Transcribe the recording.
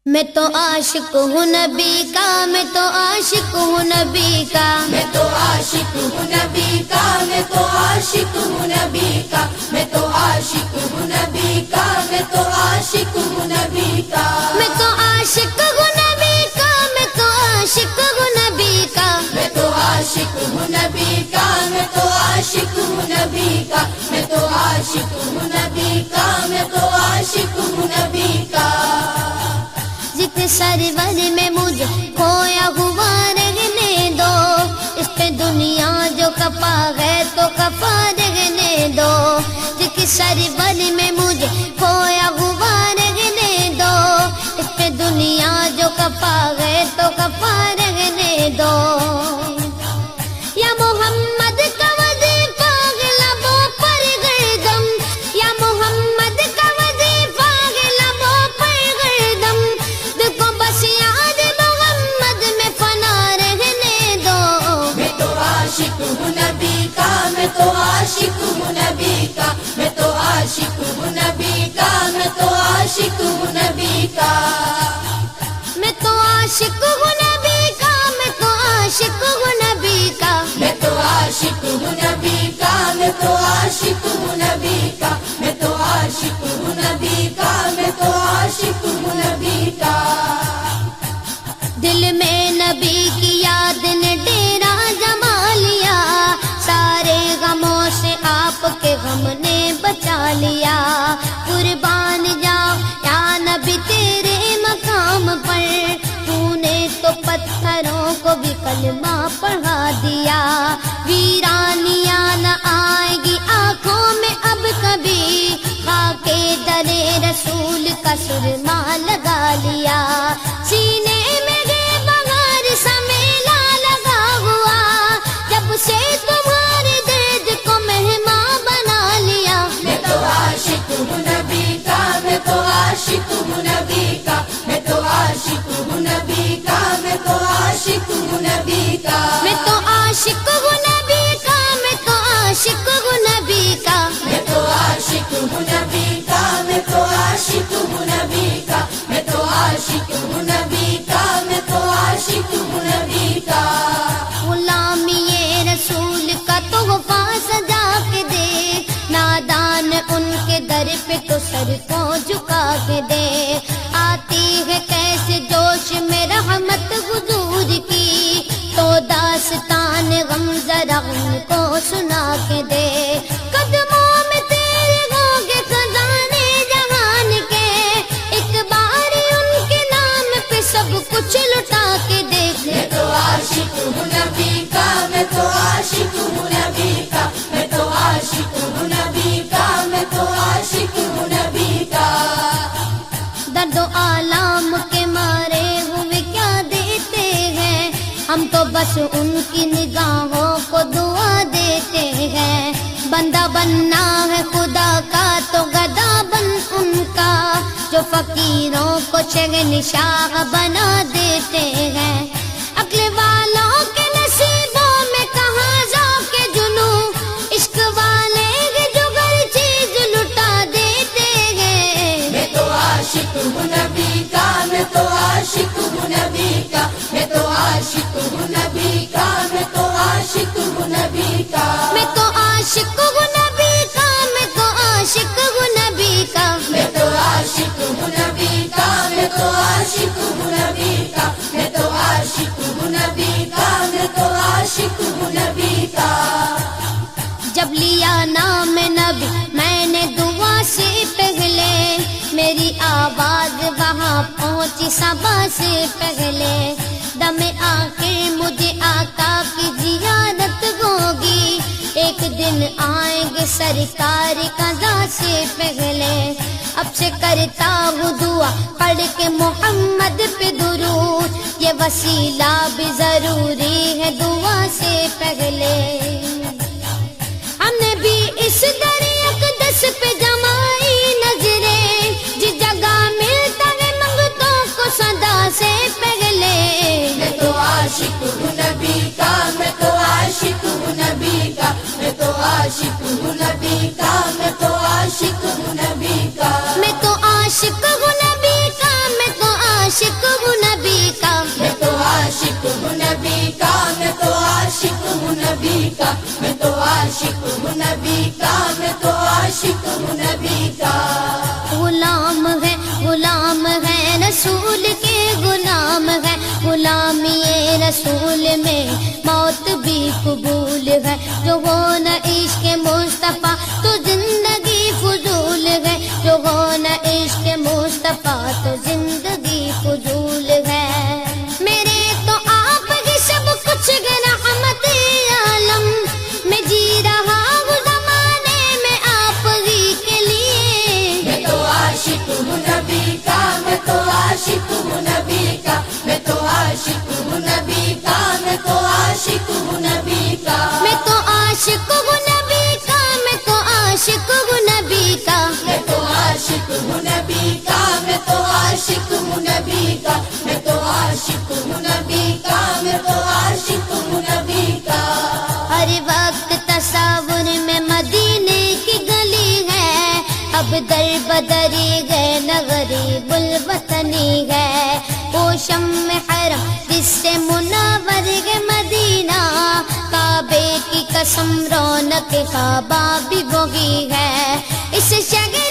میں تو عاشق ہوں نبی کا، میں تو عاشق ہوں نبی کا، میں تو عاشق ہوں نبی کا، میں تو عاشق ہوں نبی کا، میں تو عاشق ہوں نبی کا، میں تو عاشق ہوں نبی کا، میں تو عاشق ہوں نبی کا، میں تو عاشق ہوں نبی کا، میں تو عاشق ہوں نبی کا، میں تو عاشق ہوں نبی کا، میں تو عاشق ہوں نبی کا، میں تو عاشق ہوں نبی کا۔ ذکر سرور میں مجھے کھویا ہوا رہنے دو، اس پہ دنیا جو کپا ہے تو کپا رہنے دو، ذکر سرور میں مجھے کھویا ہوا رہنے دو، اس پہ دنیا جو کپا ہے تو کپا رہنے دو۔ یا محمد کا وظیفہ ہے لبوں پر گردم، یا محمد کا وظیفہ ہے لبوں پر گردم، دل کو بس یاد محمد میں فنا رہنے دو۔ میں تو عاشق ہوں نبی کا، میں تو عاشق ہوں نبی کا، میں تو عاشق ہوں نبی کا، میں تو عاشق ہوں نبی کا، میں تو عاشق ہوں نبی کا، میں تو عاشق ہوں نبی کا، میں تو عاشق ہوں نبی کا، میں تو عاشق ہوں نبی کا، میں تو عاشق ہوں نبی کا، میں تو عاشق ہوں نبی کا۔ دل میں نبی کی یاد نے ڈیرا جما لیا، سارے غموں سے آپ کے غم نے بچا لیا، قربان جاؤ یا نبی تیرے مقام پر، تو نے تو پتھروں کو بھی کلمہ پڑھا دیا، ویرانیاں نہ آئے گی آنکھوں میں اب کبھی، خاک در رسول کا سرما لگا لیا، سینے میں گئے بغیر سمیلا لگا ہوا، جب سے تمہارے درد کو مہمان بنا لیا۔ میں تو عاشق ہوں نبی کا، میں تو عاشق ہوں نبی کا، میں تو عاشق ہوں نبی کا، میں تو عاشق ہوں نبی کا، میں تو عاشق ہوں نبی کا، میں تو عاشق ہوں نبی کا، میں تو عاشق ہوں نبی کا، میں تو عاشق ہوں نبی کا، میں تو عاشق ہوں نبی کا، میں تو عاشق ہوں نبی کا۔ غلامی رسول کا تحفہ سجا کے دے، نادان ان کے در پہ تو سر کو جھکا کے دے، آتی ہے کیسے جوش میں رحمت حضور کی، تو داستان غم ذرا ان کو سنا کے دے، قدموں میں تیرے ہوگے خزانے جہان کے، ایک بار ان کے نام پہ سب کچھ لٹا کے دیکھ لے۔ میں تو عاشق ہوں نبی کا، میں تو عاشق ہوں نبی کا، میں تو عاشق ہوں نبی کا، میں تو عاشق ہوں نبی کا۔ درد و آلام کے مارے ہوئے کیا دیتے ہیں، ہم تو بس ان کی نگاہوں کو دعا دیتے ہیں، بندہ بننا ہے خدا کا تو گدا بن ان کا، جو فقیروں کو شہنشاہ بنا دیتے ہیں، عقل والوں کے نصیبوں میں کہاں ذوق جنوں، عشق والے ہیں جو ہر چیز لٹا دیتے ہیں۔ میں تو عاشق ہوں نبی کا، میں تو عاشق ہوں نبی کا، میں تو عاشق ہوں نبی کا، میں تو عاشق ہوں نبی کا، میں تو عاشق ہوں نبی کا، میں تو عاشق ہوں نبی کا، میں تو عاشق ہوں نبی کا، میں تو عاشق ہوں نبی کا، میں تو عاشق ہوں نبی کا، میں تو عاشق ہوں نبی کا۔ جب لیا نام نبی میں نے دعا سے پہلے، میری آواز وہاں پہنچی صبا سے پہلے، دم آخر مجھے آقا کی زیارت ہوگی، ایک دن آئیں گے سرکار قضا سے پہلے، اب سے کرتا ہوں دعا پڑھ کے محمد پہ درود، یہ وسیلہ بھی ضروری ہے دعا سے پہلے، ہم نے بھی اس در اقدس پہ جمائی نظریں، جس جگہ ملتا ہے منگتوں کو صدا سے پہلے، میں تو عاشق ہوں نبی کا، میں تو عاشق ہوں نبی کا، میں تو عاشق ہوں نبی کا، میں تو عاشق ہوں نبی کا، میں تو عاشق ہوں نبی کا، میں تو عاشق عاشق ہوں نبی کا میں تو عاشق ہوں نبی کا غلام ہے رسول کے غلام ہے غلامی رسول میں موت بھی قبول ہے جو ہو نہ عشق مصطفیٰ تو زندگی فضول ہے جو ہو نہ عشق مصطفیٰ تو زندگی فضول ہے میرے تو آپ ہی سب کچھ ہے رحمت عالم میں جی رہا ہوں زمانے میں آپ ہی کے لیے میں تو عاشق ہوں نبی کا میں تو عاشق ہوں نبی کا میں تو عاشق ہوں نبی کا میں تو عاشق ہوں نبی کا میں تو عاشق ہوں نبی کا میں تو عاشق ہوں نبی کا میں تو عاشق ہوں نبی کا میں تو عاشق ہوں نبی کا میں تو عاشق ہوں نبی کا میں تو عاشق ہوں نبی کا ہر وقت تصور میں مدینے کی گلی ہے اب در بدری گئے نہ غریب الوطنی ہے وہ شمع حرم جس سے منور ہے مدینہ کعبے کی قسم رونق کعبہ بھی وہی ہے اس شہر